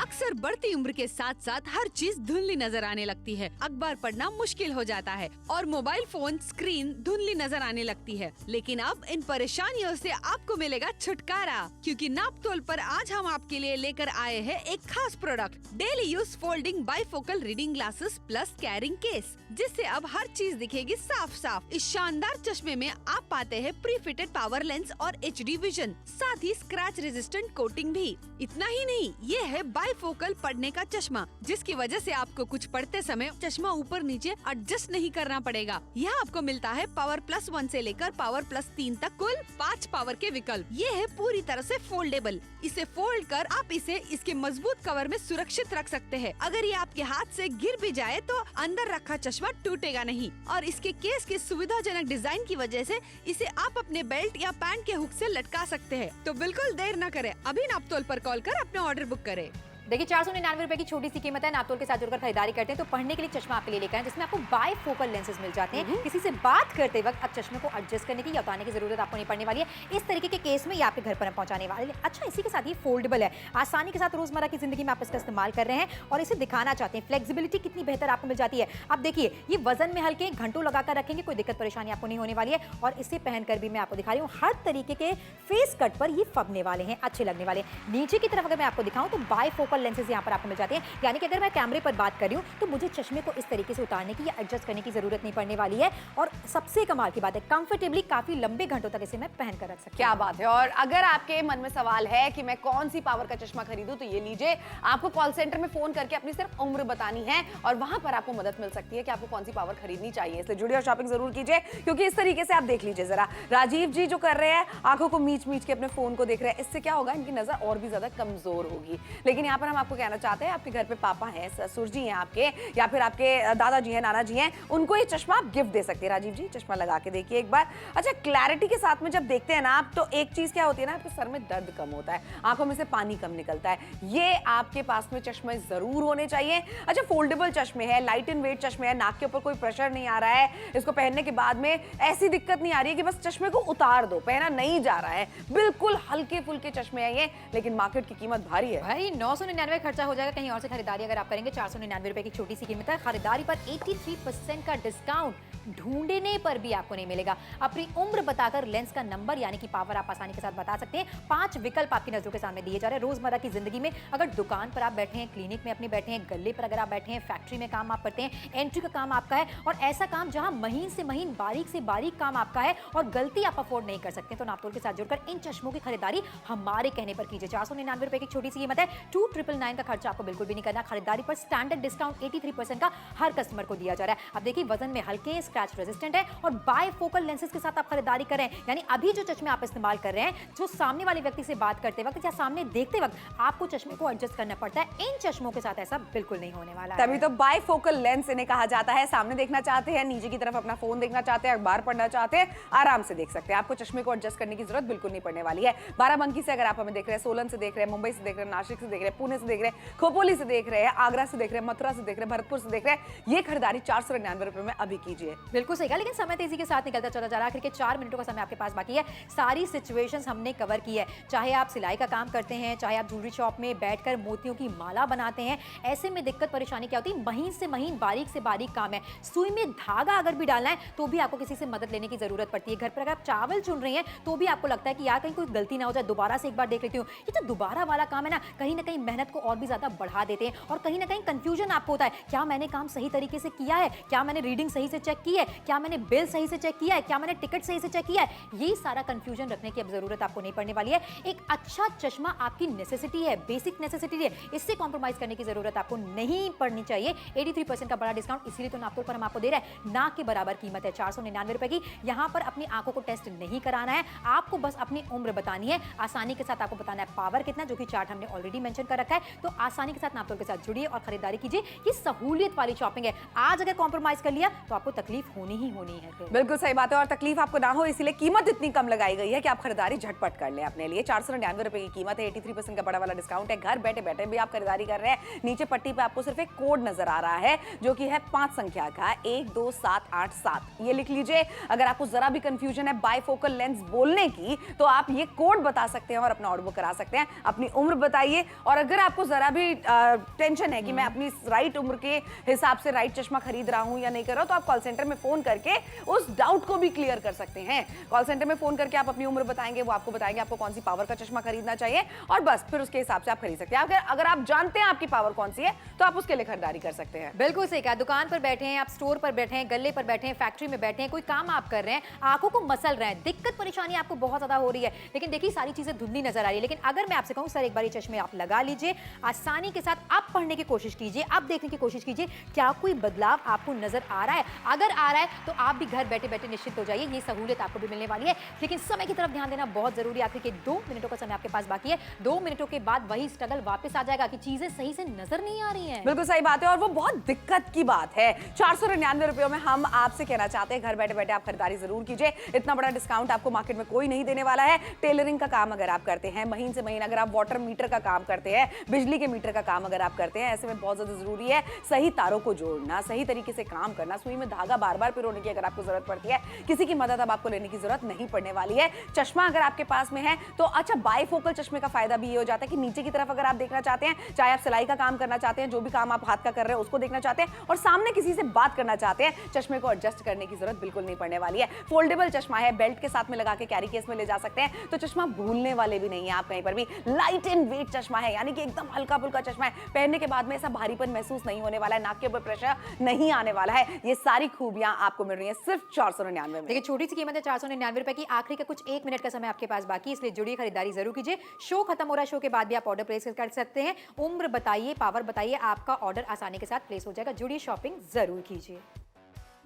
अक्सर बढ़ती उम्र के साथ साथ हर चीज धुंधली नजर आने लगती है। अखबार पढ़ना मुश्किल हो जाता है और मोबाइल फोन स्क्रीन धुंधली नजर आने लगती है। लेकिन अब इन परेशानियों से आपको मिलेगा छुटकारा, क्योंकि नापतोल पर आज हम आपके लिए लेकर आए हैं एक खास product, daily use folding bifocal reading glasses plus carrying case, जिससे अब हर चीज दिखेगी साफ साफ। इस शानदार चश्मे में आप पाते हैं प्री फिटेड पावर लेंस और HD विजन, साथ ही स्क्रैच रेजिस्टेंट कोटिंग भी। इतना ही नहीं, ये है बाइफोकल पढ़ने का चश्मा, जिसकी वजह से आपको कुछ पढ़ते समय चश्मा ऊपर नीचे एडजस्ट नहीं करना पड़ेगा। यह आपको मिलता है पावर +1 से लेकर पावर +3 तक, कुल 5 पावर के विकल्प। ये है पूरी तरह से फोल्डेबल। इसे फोल्ड कर आप इसे इसके मजबूत कवर में सुरक्षित रख सकते हैं। अगर ये आपके हाथ से गिर भी जाए तो अंदर रखा चश्मा टूटेगा नहीं। और इसके केस के सुविधाजनक डिजाइन की वजह से इसे आप अपने बेल्ट या पैंट के हुक से लटका सकते हैं। तो बिल्कुल देर न करें, अभी नापतोल पर कॉल कर अपने ऑर्डर बुक करें। देखिए, 499 रुपए की छोटी सी कीमत है। नापतोल के साथ जुड़कर खरीदारी करते हैं तो पढ़ने के लिए चश्मा आपके लिए लेकर आए, जिसमें आपको बाइफोकल लेंसेज मिल जाते हैं। किसी से बात करते वक्त अब चश्मे को एडजस्ट करने की या उतारने की जरूरत आपको नहीं पड़ने वाली है। इस तरीके के केस में ये आपके घर पर पहुंचाने वाले हैं। अच्छा, इसी के साथ ये फोल्डेबल है, आसानी के साथ रोजमर्रा की जिंदगी में आप इसका इस्तेमाल कर रहे हैं और इसे दिखाना चाहते हैं। फ्लेक्सिबिलिटी कितनी बेहतर आपको मिल जाती है। अब देखिए, ये वजन में हल्के, घंटों लगाकर रखेंगे, कोई दिक्कत परेशानी आपको नहीं होने वाली है। और इसे पहनकर भी मैं आपको दिखा रही हूँ, हर तरीके के फेस कट पर ये फबने वाले हैं, अच्छे लगने वाले हैं। नीचे की तरफ अगर मैं आपको दिखाऊं तो बाइफोकल लेंसेज यहाँ पर आपको मिल जाते हैं, यानी कि अगर मैं कैमरे पर बात कर रही हूँ तो मुझे चश्मे को इस तरीके से उतारने की या एडजस्ट करने की जरूरत नहीं पड़ने वाली है। और सबसे कमाल की बात है, कंफर्टेबली काफी लंबे घंटों तक इसे मैं पहन कर रख सकती हूँ। क्या बात है। और अगर आपके मन में सवाल है कि मैं कौन सी पावर का चश्मा खरीदूं, तो ये लीजिए, आपको कॉल सेंटर में फोन करके अपनी सिर्फ उम्र बतानी है और वहां पर आपको मदद मिल सकती है कि आपको कौन सी पावर खरीदनी चाहिए। इसलिए जुड़िए और शॉपिंग जरूर कीजिए, क्योंकि इस तरीके से आप देख लीजिए जरा, राजीव जी जो कर रहे हैं, आंखों को मीच मीच के अपने फोन को देख रहे हैं, इससे क्या होगा, इनकी नजर और भी ज्यादा कमजोर होगी। लेकिन यहाँ पर हम आपको कहना चाहते हैं, आपके घर पे पापा हैं, ससुर जी हैं आपके, या फिर आपके दादाजी हैं, नाना जी हैं, उनको ये चश्मा आप गिफ्ट दे सकते हैं। राजीव जी, चश्मा लगा के देखिए एक बार। अच्छा, क्लैरिटी के साथ में जब देखते हैं ना आप, तो एक चीज क्या होती है ना, आपके सर में दर्द कम होता है, आंखों में से पानी कम निकलता है। ये आपके पास में चश्मे जरूर होने चाहिए। अच्छा, फोल्डेबल चश्मे है, लाइट इन वेट चश्मे है, नाक के ऊपर कोई प्रेशर नहीं आ रहा है, इसको पहनने के बाद में ऐसी दिक्कत नहीं आ रही है कि बस चश्मे को उतार दो, पहना नहीं जा रहा है। बिल्कुल हल्के फुल्के चश्मे हैं ये, लेकिन मार्केट की कीमत भारी है भाई। 999 खर्चा हो जाएगा। कहीं और से खरीदारी अगर आप करेंगे, 499 रुपए की छोटी सी कीमत है। खरीदारी पर 83% का डिस्काउंट ढूंढने पर भी आपको नहीं मिलेगा। अपनी उम्र बताकर लेंस का नंबर यानी कि पावर आप आसानी के साथ बता सकते हैं। 5 विकल्प आपकी नजरों के सामने दिए जा रहे हैं। रोजमर्रा की जिंदगी में अगर दुकान पर आप बैठे हैं, क्लिनिक में अपने बैठे हैं, गले पर अगर आप बैठे हैं, फैक्ट्री में काम आप करते हैं, एंट्री का काम आपका है और ऐसा काम जहां महीन से महीन, बारीक से बारीक काम आपका है और गलती आप अफोर्ड नहीं कर सकते, तो नापतोल के साथ जुड़कर इन चश्मों की खरीदारी हमारे कहने पर कीजिए। 499 रुपए की छोटी सी कीमत है। 2999 का खर्चा आपको बिल्कुल भी नहीं करना। खरीदारी पर स्टैंडर्ड डिस्काउंट 83% का हर कस्टमर को दिया जा रहा है। अब देखिए, वजन में हल्के, स्क्रैच रेजिस्टेंट है और बायफोकल लेंसेज के साथ आप खरीदारी कर रहे हैं, यानी अभी जो चश्मे आप इस्तेमाल कर रहे हैं, जो सामने वाले व्यक्ति से बात करते वक्त या सामने देखते वक्त आपको चश्मे को एडजस्ट करना पड़ता है, इन चश्मों के साथ ऐसा बिल्कुल नहीं होने वाला है। तभी तो बायफोकल लेंस इन्हें कहा जाता है। सामने देखना चाहते हैं, नीचे की तरफ अपना फोन देखना चाहते हैं, अखबार पढ़ना चाहते हैं, आराम से देख सकते हैं। आपको चश्मे को एडजस्ट करने की जरूरत बिल्कुल नहीं पड़ने वाली है। बाराबंकी से अगर आप हमें देख रहे हैं, सोलन से देख रहे हैं, मुंबई से देख रहे हैं, नासिक से देख रहे हैं, पुणे से देख रहे हैं, खोपोली से देख रहे हैं, आगरा से देख रहे हैं, मथुरा से देख रहे हैं, भरतपुर से देख रहे हैं, ये खरीदारी 499 रुपए में अभी कीजिए। बिल्कुल सही कहा, लेकिन समय तेजी के साथ निकलता चला जा रहा है। आखिर के 4 मिनटों का समय आपके पास बाकी है। सारी सिचुएशंस हमने कवर की है। चाहे आप सिलाई का काम करते हैं, चाहे आप ज्वेलरी शॉप में बैठकर मोतियों की माला बनाते हैं, ऐसे में दिक्कत परेशानी क्या होती है? महीन से महीन, बारीक से बारीक काम है। सुई में धागा अगर भी डालना है तो भी आपको किसी से मदद लेने की जरूरत पड़ती है। घर पर अगर आप चावल चुन रही हैं तो भी आपको लगता है कि यार कहीं कोई गलती ना हो जाए, दोबारा से एक बार देख लेती हूँ। ये जो दोबारा वाला काम है ना, कहीं ना कहीं मेहनत को और भी ज्यादा बढ़ा देते हैं और कहीं ना कहीं कंफ्यूजन आपको होता है, क्या मैंने काम सही तरीके से किया है, क्या मैंने रीडिंग सही से चेक की है, क्या मैंने बिल सही से चेक किया है, क्या मैंने टिकट सही से चेक किया है। ये सारा कंफ्यूजन रखने की अब जरूरत आपको नहीं पड़ने वाली है। एक अच्छा चश्मा आपकी नेसेसिटी है, बेसिक नेसेसिटी है, इससे कॉम्प्रोमाइज करने की जरूरत आपको नहीं पड़नी चाहिए। 83% का बड़ा डिस्काउंट, इसीलिए तो नापतोल पर हम आपको दे रहे हैं। ना के बराबर कीमत है 499 रुपए की। यहां पर अपनी आंखों को टेस्ट नहीं कराना है, आपको बस अपनी उम्र बतानी है। आसानी के साथ आपको बताना है पावर कितना, जो कि चार्ट हमने ऑलरेडी मेंशन कर रखा है। तो आसानी के साथ नापतोल के साथ जुड़िए और खरीदारी कीजिए। ये सहूलियत वाली शॉपिंग है। आज अगर कॉम्प्रोमाइज कर लिया तो आपको तकलीफ होनी ही होनी है। बिल्कुल सही बात है, और तकलीफ आपको ना हो इसीलिए कीमत इतनी कम लगाई गई है कि आप खरीदारी झटपट कर लें अपने लिए। 499 रुपए की कीमत है। 83% का बड़ा वाला डिस्काउंट है। घर बैठे बैठे भी आप खरीदारी कर रहे हैं। नीचे पट्टी पे आपको सिर्फ एक कोड नजर आ रहा है जो कि है 5 संख्या का, 12787। ये लिख लीजिए। अगर आपको जरा भी कंफ्यूजन है बायफोकल लेंस बोलने की तो आप ये कोड बता सकते हैं और अपना ऑर्डर बुक करा सकते हैं। अपनी उम्र बताइए, और अगर आपको जरा भी टेंशन है कि मैं अपनी राइट उम्र के हिसाब से राइट चश्मा खरीद रहा हूं या नहीं कर रहा हूं, तो आप कॉल सेंटर में फोन करके उस डाउट को भी क्लियर कर सकते हैं। कॉल सेंटर में फोन करके आप अपनी उम्र बताएंगे, वो आपको बताएंगे आपको कौन सी पावर का चश्मा खरीदना चाहिए, और बस फिर उसके हिसाब से आप खरीद सकते हैं। अगर आप जानते हैं आपकी पावर कौन सी है तो आप उसके लिए खरीदारी कर सकते हैं। बिल्कुल सही कहा। दुकान पर बैठे हैं आप, स्टोर पर बैठे हैं, गले पर बैठे हैं, फैक्ट्री में बैठे हैं, कोई काम आप कर रहे हैं, आंखों को मसल रहे हैं, दिक्कत परेशानी आपको बहुत ज्यादा हो रही है, लेकिन देखिए सारी चीजें धुंधली नजर आ रही है। लेकिन अगर मैं आपसे कहूं सर एक बार ये चश्मे आप लगा लीजिए, आसानी के साथ आप पढ़ने की कोशिश कीजिए, आप देखने की कोशिश कीजिए क्या कोई बदलाव आपको नजर आ रहा है। अगर आ रहा है तो आप भी घर बैठे बैठे निश्चित हो जाइए, ये सहूलियत आपको भी मिलने वाली है। लेकिन समय की तरफ ध्यान देना बहुत जरूरी है। आखिर के 2 मिनटों का समय आपके पास बाकी है। 2 मिनटों के बाद वही स्ट्रगल वापस आ जाएगा कि चीजें सही से नजर नहीं आ रही हैं। बिल्कुल सही बात है, और वो बहुत दिक्कत की बात है। 499 रुपयों में हम आपसे कहना चाहते हैं घर बैठे बैठे आप खरीदारी जरूर कीजिए। इतना बड़ा डिस्काउंट आपको मार्केट में कोई नहीं देने वाला है। टेलरिंग का काम अगर आप करते हैं, महीन से महीन अगर आप वाटर मीटर का काम करते हैं, बिजली के मीटर का काम अगर आप करते हैं, ऐसे में बहुत ज्यादा जरूरी है सही तारों को जोड़ना, सही तरीके से काम करना। सुई में धागा बार बार पिरोने की अगर आपको जरूरत पड़ती है, किसी की मदद अब आपको लेने की जरूरत नहीं पड़ने वाली है। चश्मा अगर आपके पास में है तो अच्छा, बायफोकल चश्मे का फायदा भी ये हो जाता है कि नीचे की तरफ अगर आप देखना चाहते हैं, चाहे आप सिलाई का काम करना चाहते हैं, जो भी काम आप हाथ का कर रहे हैं उसको देखना चाहते हैं, और सामने किसी से बात करना चाहते हैं, चश्मे को एडजस्ट करने की जरूरत बिल्कुल नहीं पड़ने वाली है। फोल्डेबल चश्मा है, बेल्ट के साथ में लगा के कैरी केस में ले जा सकते हैं, तो चश्मा भूलने वाले भी नहीं है आप कहीं पर भी। लाइट एंड वेट चश्मा है, यानी कि एकदम हल्का फुल्का चश्मा है, पहनने के बाद में ऐसा भारीपन महसूस नहीं होने वाला है, नाक के ऊपर प्रेशर नहीं आने वाला है। ये सारी खूबियां आपको मिल रही है सिर्फ 499 में। देखिए छोटी सी कीमत है 499 रुपए की। आखिरी का कुछ 1 मिनट का समय आपके पास बाकी, इसलिए जुड़िए, खरीदारी जरूर कीजिए। शो खत्म हो रहा है, शो के बाद भी आप ऑर्डर प्लेस कर सकते हैं। उम्र बताइए, पावर बताइए, आपका ऑर्डर आसानी के साथ प्लेस हो जाएगा। जुड़िए, शॉपिंग जरूर कीजिए।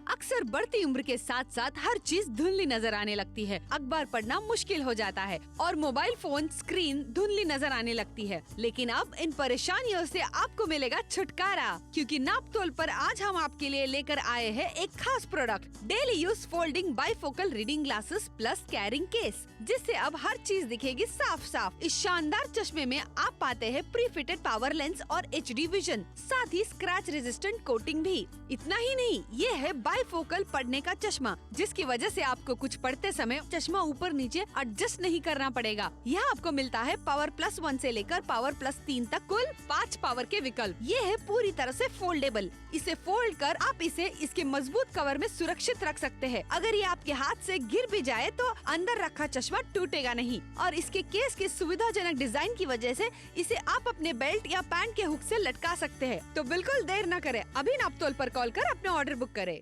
अक्सर बढ़ती उम्र के साथ साथ हर चीज धुंधली नजर आने लगती है। अखबार पढ़ना मुश्किल हो जाता है और मोबाइल फोन स्क्रीन धुंधली नजर आने लगती है। लेकिन अब इन परेशानियों से आपको मिलेगा छुटकारा, क्योंकि नापतोल पर आज हम आपके लिए लेकर आए हैं एक खास product, daily use folding bifocal reading glasses plus carrying case, जिससे अब हर चीज दिखेगी साफ साफ। इस शानदार चश्मे में आप पाते हैं प्री फिटेड पावर लेंस और HD विजन, साथ ही स्क्रैच रेजिस्टेंट कोटिंग भी। इतना ही नहीं, ये है बाइफोकल पढ़ने का चश्मा, जिसकी वजह से आपको कुछ पढ़ते समय चश्मा ऊपर नीचे एडजस्ट नहीं करना पड़ेगा। यहाँ आपको मिलता है पावर +1 से लेकर पावर +3 तक कुल 5 पावर के विकल्प। ये है पूरी तरह से फोल्डेबल, इसे फोल्ड कर आप इसे इसके मजबूत कवर में सुरक्षित रख सकते हैं। अगर ये आपके हाथ से गिर भी जाए तो अंदर रखा चश्मा टूटेगा नहीं। और इसके केस के सुविधाजनक डिजाइन की वजह से इसे आप अपने बेल्ट या पैंट के हुक से लटका सकते हैं। तो बिल्कुल देर न करें, अभी नापतोल पर कॉल कर अपना ऑर्डर बुक करें।